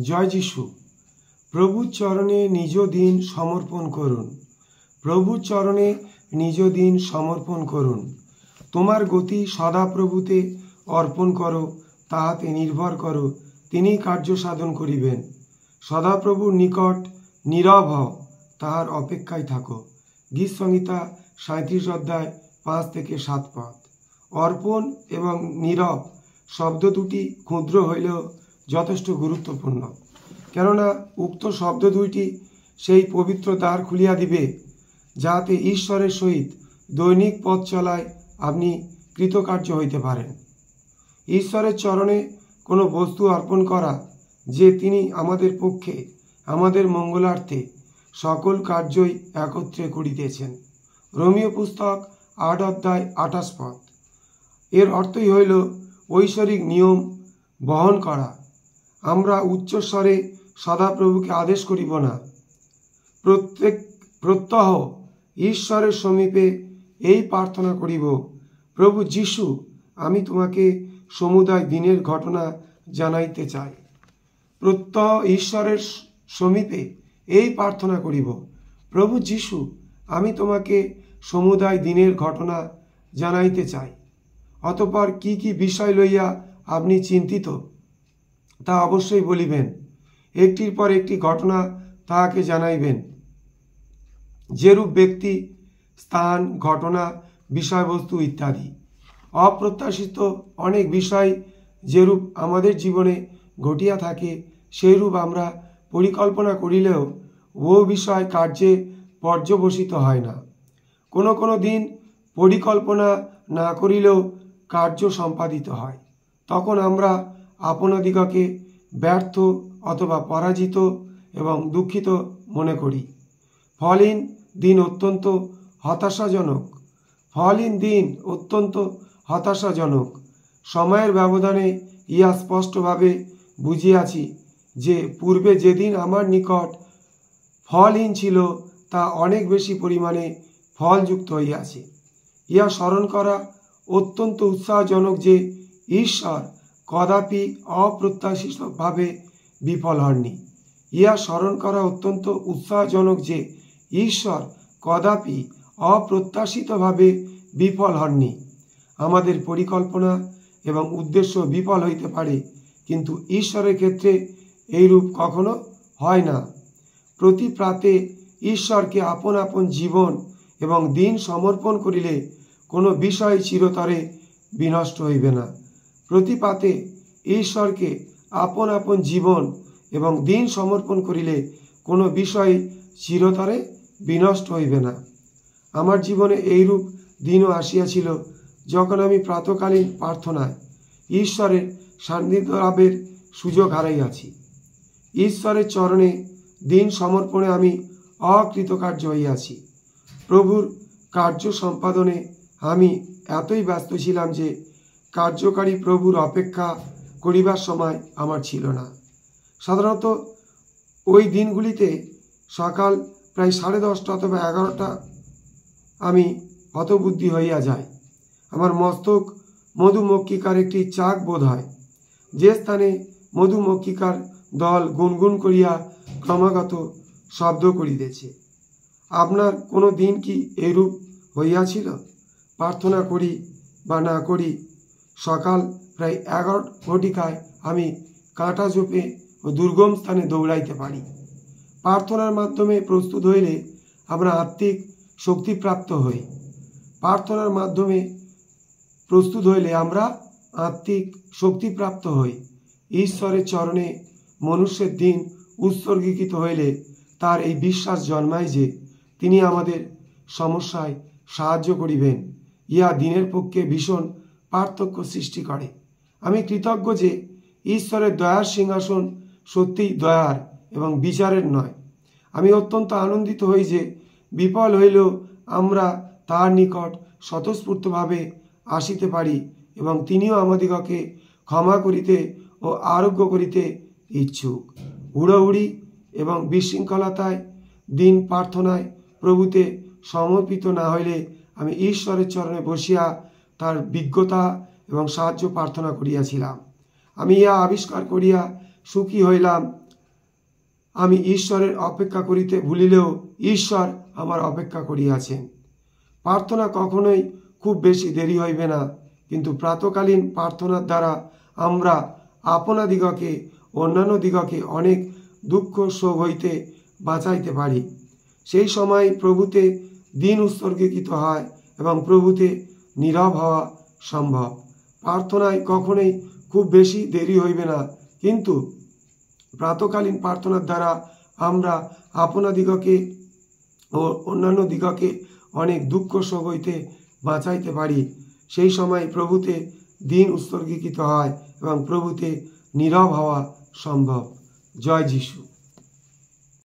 জয় যিশু। প্রভুর চরণে নিজ দিন সমর্পণ করুন। প্রভুর চরণে নিজ দিন সমর্পণ করুন। তোমার গতি সদাপ্রভুতে অর্পণ করো, তাহাতে নির্ভর করো, তিনি কার্য সাধন করিবেন। সদাপ্রভুর নিকট নীরব হও, তাহার অপেক্ষায় থাকো। গীত সংহিতা 37 অধ্যায় 5 থেকে 7 পদ। অর্পণ এবং নীরব শব্দ দুটি ক্ষুদ্র হইলেও যথেষ্ট গুরুত্বপূর্ণ, কেননা উক্ত শব্দ দুইটি সেই পবিত্র দ্বার খুলিয়া দিবে, যাহাতে ঈশ্বরের সহিত দৈনিক পথ চলায় আপনি কৃতকার্য হইতে পারেন। ঈশ্বরের চরণে কোনো বস্তু অর্পণ করা যে তিনি আমাদের পক্ষে আমাদের মঙ্গলার্থে সকল কার্যই একত্রে করিতেছেন। রোমীয় পুস্তক 8 অধ্যায় 28 পদ। এর অর্থই হইল ঐশ্বরিক নিয়ম বহন করা। আমরা উচ্চস্বরে সদাপ্রভুকে আদেশ করিব না, প্রত্যহ ঈশ্বরের সমীপে এই প্রার্থনা করিব, প্রভু যিশু, আমি তোমাকে সমুদায় দিনের ঘটনা জানাইতে চাই। প্রত্যহ ঈশ্বরের সমীপে এই প্রার্থনা করিব, প্রভু যিশু, আমি তোমাকে সমুদায় দিনের ঘটনা জানাইতে চাই। অতঃপর কি কি বিষয় লইয়া আপনি চিন্তিত তা অবশ্যই বলিবেন, একটির পর একটি ঘটনা তাহাকে জানাইবেন। যেরূপ ব্যক্তি, স্থান, ঘটনা, বিষয়বস্তু ইত্যাদি। অপ্রত্যাশিত অনেক বিষয় যেরূপ আমাদের জীবনে ঘটিয়া থাকে, সেইরূপ আমরা পরিকল্পনা করিলেও ও বিষয় কার্যে পর্যবসিত হয় না। কোনো কোনো দিন পরিকল্পনা না করিলেও কার্য সম্পাদিত হয়। তখন আমরা আপনাদিগকে ব্যর্থ অথবা পরাজিত এবং দুঃখিত মনে করি। ফলহীন দিন অত্যন্ত হতাশাজনক। সময়ের ব্যবধানে ইহা স্পষ্টভাবে বুঝিয়াছি যে পূর্বে যেদিন আমার নিকট ফলহীন ছিল তা অনেক বেশি পরিমাণে ফলযুক্ত হইয়াছে। ইহা স্মরণ করা অত্যন্ত উৎসাহজনক যে ঈশ্বর কদাপি অপ্রত্যাশিতভাবে বিফল হননি। ইহা স্মরণ করা অত্যন্ত উৎসাহজনক যে ঈশ্বর কদাপি অপ্রত্যাশিতভাবে বিফল হননি। আমাদের পরিকল্পনা এবং উদ্দেশ্য বিফল হইতে পারে, কিন্তু ঈশ্বরের ক্ষেত্রে এইরূপ কখনো হয় না। প্রতি প্রাতে ঈশ্বরকে আপন আপন জীবন এবং দিন সমর্পণ করিলে কোনো বিষয় চিরতরে বিনষ্ট হইবে না। প্রতি প্রাতে ঈশ্বরকে আপন আপন জীবন এবং দিন সমর্পণ করিলে কোনো বিষয় চিরতরে বিনষ্ট হইবে না। আমার জীবনে এইরূপ দিনও আসিয়াছিল, যখন আমি প্রাতকালীন প্রার্থনায় ঈশ্বরের সান্নিধ্য লাভের সুযোগ হারাইয়াছি। ঈশ্বরের চরণে দিন সমর্পণে আমি অকৃতকার্য হইয়াছি। প্রভুর কার্য সম্পাদনে আমি এতই ব্যস্ত ছিলাম যে কার্যকারী প্রভুর অপেক্ষা করিবার সময় আমার ছিল না। সাধারণত ওই দিনগুলিতে সকাল প্রায় 10:30 অথবা 11টা আমি হতবুদ্ধি হইয়া যাই। আমার মস্তক মধুমক্ষিকার একটি চাক বোধ হয়, যে স্থানে মধুমক্ষিকার দল গুনগুন করিয়া ক্রমাগত শব্দ করিতেছে। আপনার কোনো দিন কি এরূপ হইয়াছিল? প্রার্থনা করি বা না করি, সকাল প্রায় 11 ঘটিকায় আমি কাঁটা ঝোপে ও দুর্গম স্থানে দৌড়াইতে পারি। প্রার্থনার মাধ্যমে প্রস্তুত হইলে আমরা আত্মিক শক্তিপ্রাপ্ত হই। প্রার্থনার মাধ্যমে প্রস্তুত হইলে আমরা আত্মিক শক্তিপ্রাপ্ত হই। ঈশ্বরের চরণে মনুষ্যের দিন উৎসর্গীকৃত হইলে তার এই বিশ্বাস জন্মায় যে তিনি আমাদের সমস্যায় সাহায্য করিবেন। ইহা দিনের পক্ষে ভীষণ পার্থক্য সৃষ্টি করে। আমি কৃতজ্ঞ যে ঈশ্বরের দয়ার সিংহাসন সত্যিই দয়ার এবং বিচারের নয়। আমি অত্যন্ত আনন্দিত হই যে বিফল হইলেও আমরা তার নিকট স্বতঃস্ফূর্তভাবে আসিতে পারি এবং তিনিও আমাদিগকে ক্ষমা করিতে ও আরোগ্য করিতে ইচ্ছুক। হুড়োহুড়ি এবং বিশৃঙ্খলতায় দিন প্রার্থনায় প্রভুতে সমর্পিত না হইলে আমি ঈশ্বরের চরণে বসিয়া তার বিজ্ঞতা এবং সাহায্য প্রার্থনা করিয়াছিলাম। আমি ইহা আবিষ্কার করিয়া সুখী হইলাম আমি ঈশ্বরের অপেক্ষা করিতে ভুলিলেও ঈশ্বর আমার অপেক্ষা করিয়াছেন। প্রার্থনা কখনোই খুব বেশি দেরি হইবে না, কিন্তু প্রাতকালীন প্রার্থনার দ্বারা আমরা আপনাদিগকে অন্যান্য দিগকে অনেক দুঃখ শোক হইতে বাঁচাইতে পারি। সেই সময় প্রভুতে দিন উৎসর্গীকৃত হয় এবং প্রভুতে নীরব হওয়া সম্ভব। প্রার্থনায় কখনোই খুব বেশি দেরি হইবে না, কিন্তু প্রাতকালীন প্রার্থনার দ্বারা আমরা আপনাদিগকে ও অন্যান্য দিগকে অনেক দুঃখ শোক হইতে বাঁচাইতে পারি। সেই সময় প্রভুতে দিন উৎসর্গীকৃত হয় এবং প্রভুতে নীরব হওয়া সম্ভব। জয় যিশু।